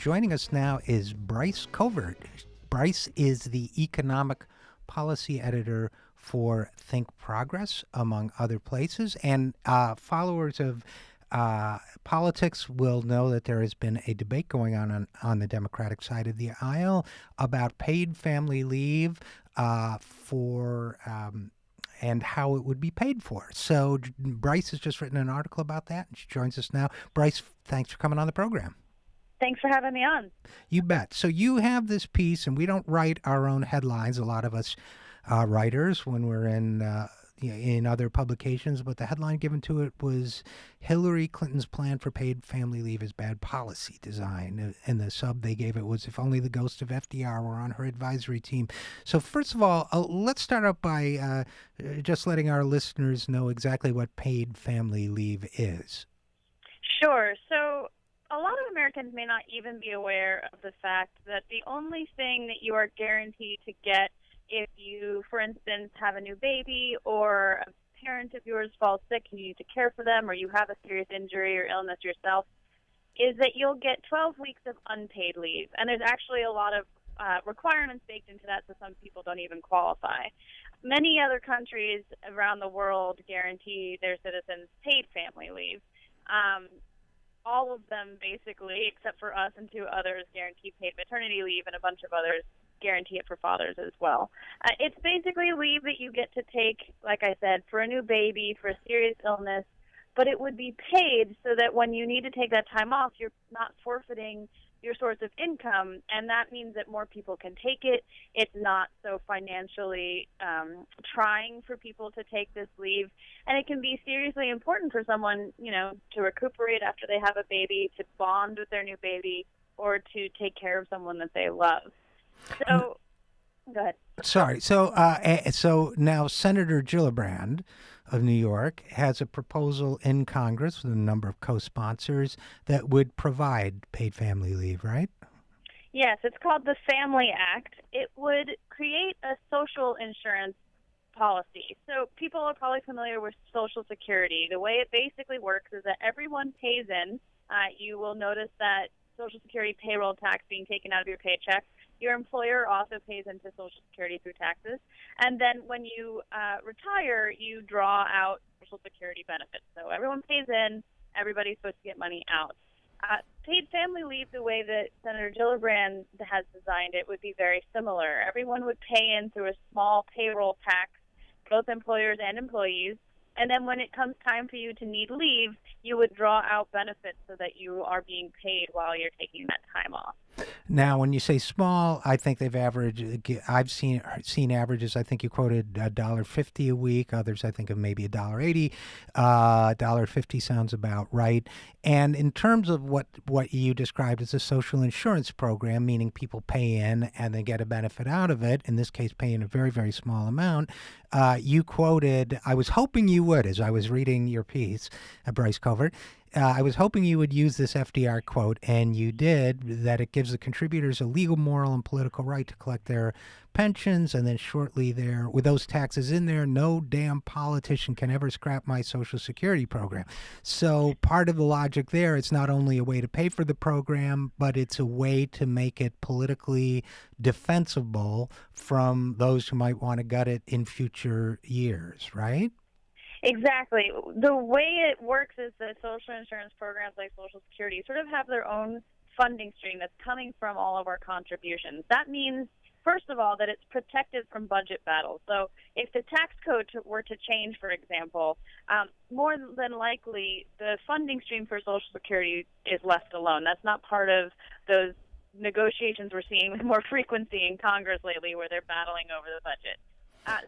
joining us now is Bryce Covert. Bryce is the economic policy editor for Think Progress, among other places. And followers of politics will know that there has been a debate going on the Democratic side of the aisle about paid family leave and how it would be paid for. So Bryce has just written an article about that, and she joins us now. Bryce, thanks for coming on the program. Thanks for having me on. You bet. So you have this piece, and we don't write our own headlines. A lot of us writers, when we're in other publications, but the headline given to it was Hillary Clinton's plan for paid family leave is bad policy design. And the sub they gave it was, if only the ghost of FDR were on her advisory team. So first of all, let's start out by just letting our listeners know exactly what paid family leave is. Sure. So a lot of Americans may not even be aware of the fact that the only thing that you are guaranteed to get if you, for instance, have a new baby or a parent of yours falls sick and you need to care for them, or you have a serious injury or illness yourself, is that you'll get 12 weeks of unpaid leave. And there's actually a lot of requirements baked into that, so some people don't even qualify. Many other countries around the world guarantee their citizens paid family leave. All of them, basically, except for us and two others, guarantee paid maternity leave, and a bunch of others guarantee it for fathers as well. It's basically leave that you get to take, like I said, for a new baby, for a serious illness, but it would be paid so that when you need to take that time off, you're not forfeiting your source of income, and that means that more people can take it. It's not so financially trying for people to take this leave, and it can be seriously important for someone, to recuperate after they have a baby, to bond with their new baby, or to take care of someone that they love. So, go ahead. Sorry. So now Senator Gillibrand of New York has a proposal in Congress with a number of co-sponsors that would provide paid family leave, right? Yes, it's called the Family Act. It would create a social insurance policy. So people are probably familiar with Social Security. The way it basically works is that everyone pays in. You will notice that Social Security payroll tax being taken out of your paycheck. Your employer also pays into Social Security through taxes. And then when you retire, you draw out Social Security benefits. So everyone pays in, everybody's supposed to get money out. Paid family leave, the way that Senator Gillibrand has designed it, would be very similar. Everyone would pay in through a small payroll tax, both employers and employees. And then when it comes time for you to need leave, you would draw out benefits so that you are being paid while you're taking that time off. Now, when you say small, I think they've averaged. I've seen averages. I think you quoted $1.50 a week. Others, I think, of maybe $1.80. $1.50 sounds about right. And in terms of what you described as a social insurance program, meaning people pay in and they get a benefit out of it. In this case, paying a very, very small amount. You quoted. I was hoping you would, as I was reading your piece, Bryce Covert. I was hoping you would use this FDR quote, and you did, that it gives the contributors a legal, moral, and political right to collect their pensions, and then shortly there, with those taxes in there, no damn politician can ever scrap my Social Security program. So part of the logic there, it's not only a way to pay for the program, but it's a way to make it politically defensible from those who might want to gut it in future years, right? Exactly. The way it works is that social insurance programs like Social Security sort of have their own funding stream that's coming from all of our contributions. That means, first of all, that it's protected from budget battles. So if the tax code were to change, for example, more than likely the funding stream for Social Security is left alone. That's not part of those negotiations we're seeing with more frequency in Congress lately where they're battling over the budget.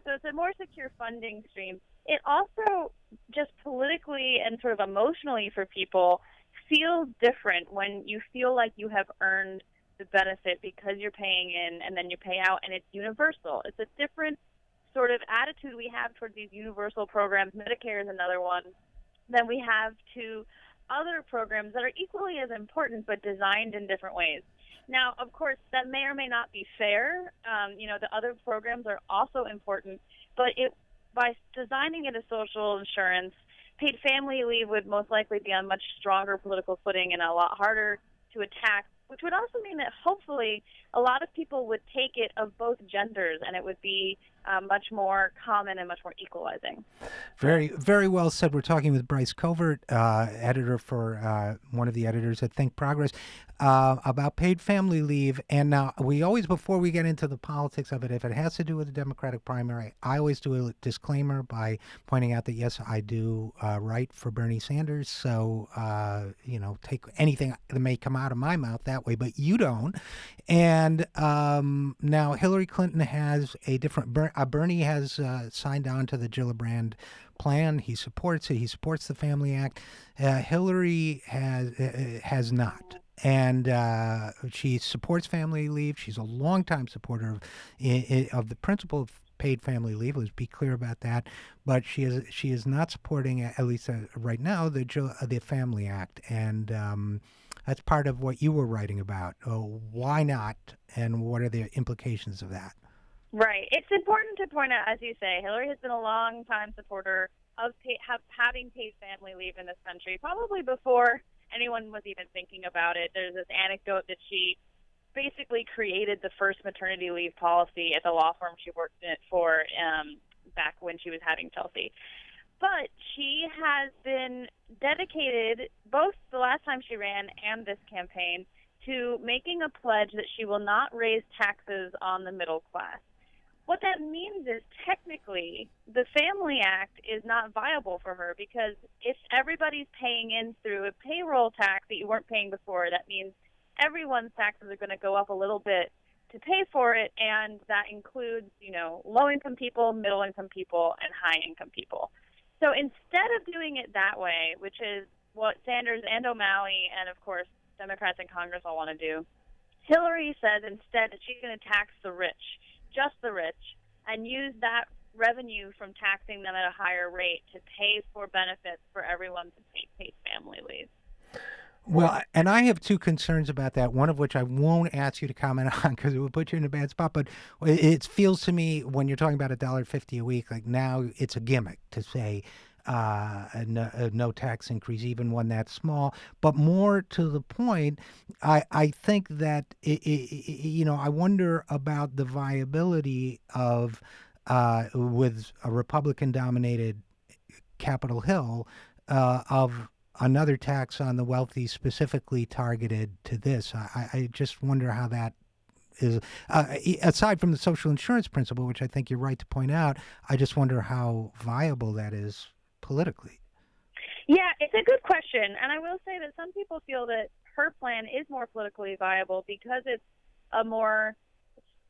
So it's a more secure funding stream. It also, just politically and sort of emotionally for people, feels different when you feel like you have earned the benefit because you're paying in and then you pay out, and it's universal. It's a different sort of attitude we have towards these universal programs. Medicare is another one, than we have to other programs that are equally as important but designed in different ways. Now, of course, that may or may not be fair. The other programs are also important, but by designing it as social insurance, paid family leave would most likely be on much stronger political footing and a lot harder to attack which would also mean that hopefully a lot of people would take it of both genders, and it would be much more common and much more equalizing. Very, very well said. We're talking with Bryce Covert, editor for one of the editors at Think Progress, about paid family leave. And now we always, before we get into the politics of it, if it has to do with the Democratic primary, I always do a disclaimer by pointing out that, yes, I do write for Bernie Sanders. So, take anything that may come out of my mouth that way, but you don't. And now Hillary Clinton has a different, Bernie has signed on to the Gillibrand plan. He supports it. He supports the Family Act. Hillary has not. And she supports family leave. She's a longtime supporter of the principle of paid family leave. Let's be clear about that. But she is not supporting, at least right now, the Family Act. And that's part of what you were writing about. Why not? And what are the implications of that? Right. It's important to point out, as you say, Hillary has been a long-time supporter of having paid family leave in this country, probably before anyone was even thinking about it. There's this anecdote that she basically created the first maternity leave policy at the law firm she worked for back when she was having Chelsea. But she has been dedicated, both the last time she ran and this campaign, to making a pledge that she will not raise taxes on the middle class. What that means is technically the Family Act is not viable for her, because if everybody's paying in through a payroll tax that you weren't paying before, that means everyone's taxes are going to go up a little bit to pay for it, and that includes, low-income people, middle-income people, and high-income people. So instead of doing it that way, which is what Sanders and O'Malley and, of course, Democrats in Congress all want to do, Hillary says instead that she's going to tax the rich, just the rich, and use that revenue from taxing them at a higher rate to pay for benefits for everyone to take paid family leave. Well, and I have two concerns about that, one of which I won't ask you to comment on because it would put you in a bad spot. But it feels to me, when you're talking about $1.50 a week, like now it's a gimmick to say no tax increase, even one that small. But more to the point, I think that, I wonder about the viability of, with a Republican-dominated Capitol Hill, of another tax on the wealthy specifically targeted to this. I just wonder how that is, aside from the social insurance principle, which I think you're right to point out, I just wonder how viable that is politically. Yeah, it's a good question. And I will say that some people feel that her plan is more politically viable because it's a more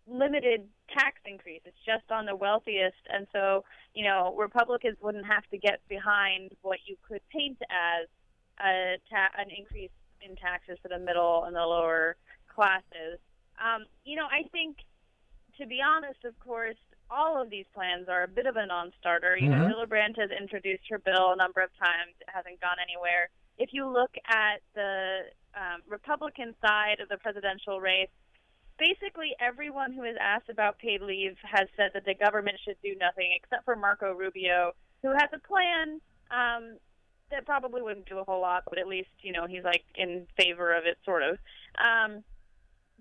limited tax increase. It's just on the wealthiest. And so, Republicans wouldn't have to get behind what you could paint as an increase in taxes for the middle and the lower classes. I think, to be honest, of course, all of these plans are a bit of a non-starter. Gillibrand has introduced her bill a number of times. It hasn't gone anywhere. If you look at the Republican side of the presidential race, basically everyone who is asked about paid leave has said that the government should do nothing, except for Marco Rubio, who has a plan that probably wouldn't do a whole lot, but at least, he's in favor of it, sort of.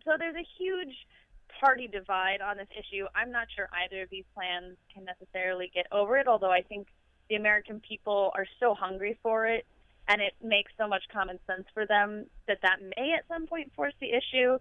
So there's a huge party divide on this issue. I'm not sure either of these plans can necessarily get over it, although I think the American people are so hungry for it, and it makes so much common sense for them that may at some point force the issue.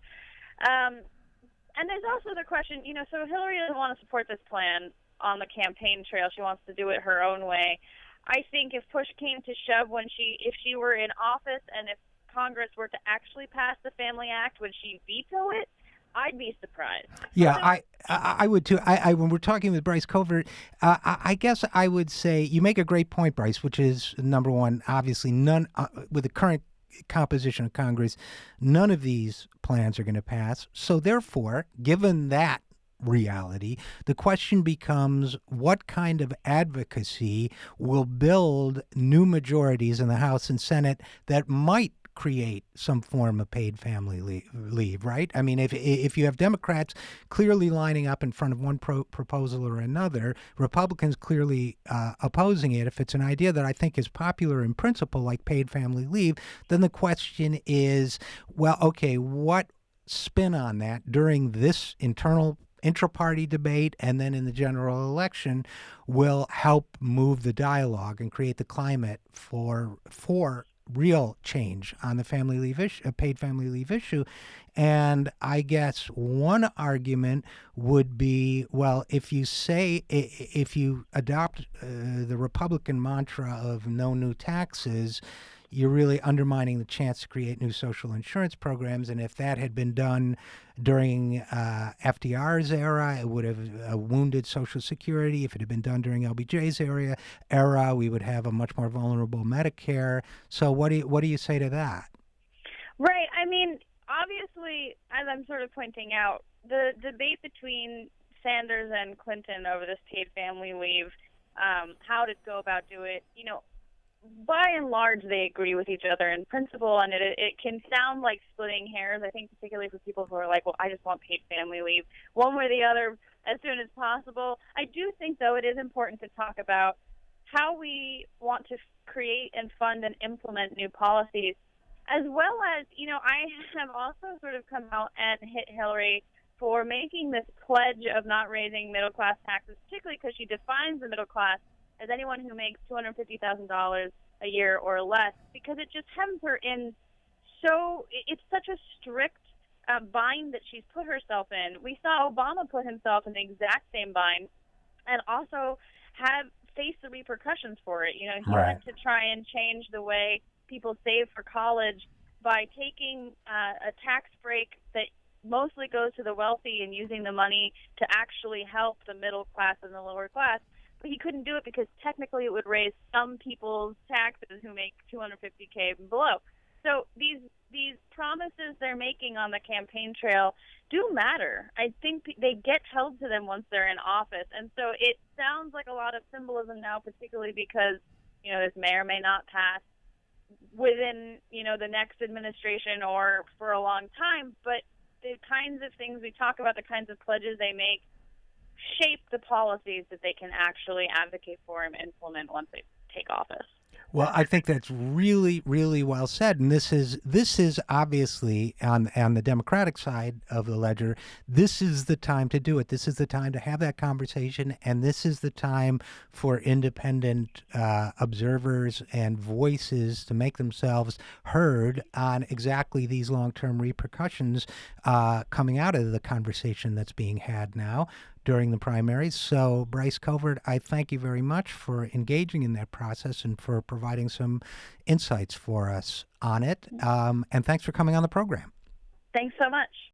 And there's also the question, so Hillary doesn't want to support this plan on the campaign trail. She wants to do it her own way. I think if push came to shove, if she were in office and if Congress were to actually pass the Family Act, would she veto it? I'd be surprised. Yeah, I would too. When we're talking with Bryce Covert, I guess I would say you make a great point, Bryce, which is, number one, obviously none with the current composition of Congress, none of these plans are going to pass. So therefore, given that reality, the question becomes what kind of advocacy will build new majorities in the House and Senate that might create some form of paid family leave, right? I mean, if you have Democrats clearly lining up in front of one proposal or another, Republicans clearly opposing it, if it's an idea that I think is popular in principle, like paid family leave, then the question is, well, okay, what spin on that during this intra-party debate and then in the general election will help move the dialogue and create the climate for real change on the family leave issue, paid family leave issue. And I guess one argument would be, well, if you adopt the Republican mantra of no new taxes, you're really undermining the chance to create new social insurance programs. And if that had been done during FDR's era, it would have wounded Social Security. If it had been done during LBJ's era, we would have a much more vulnerable Medicare. So what do you say to that? Right. I mean, obviously, as I'm sort of pointing out, the debate between Sanders and Clinton over this paid family leave, how to go about doing it, by and large, they agree with each other in principle, and it can sound like splitting hairs, I think, particularly for people who are like, well, I just want paid family leave, one way or the other, as soon as possible. I do think, though, it is important to talk about how we want to create and fund and implement new policies, as well as, I have also sort of come out and hit Hillary for making this pledge of not raising middle-class taxes, particularly because she defines the middle class as anyone who makes $250,000 a year or less, because it just hems her in. So it's such a strict bind that she's put herself in. We saw Obama put himself in the exact same bind and also face the repercussions for it. He went to try and change the way people save for college by taking a tax break that mostly goes to the wealthy and using the money to actually help the middle class and the lower class. He couldn't do it because technically it would raise some people's taxes who make $250K and below. So these promises they're making on the campaign trail do matter. I think they get held to them once they're in office. And so it sounds like a lot of symbolism now, particularly because, this may or may not pass within, the next administration or for a long time. But the kinds of things we talk about, the kinds of pledges they make, shape the policies that they can actually advocate for and implement once they take office. Well, I think that's really, really well said. And this is obviously on the Democratic side of the ledger. This is the time to do it. This is the time to have that conversation, and this is the time for independent observers and voices to make themselves heard on exactly these long-term repercussions coming out of the conversation that's being had now during the primaries. So, Bryce Covert, I thank you very much for engaging in that process and for providing some insights for us on it. And thanks for coming on the program. Thanks so much.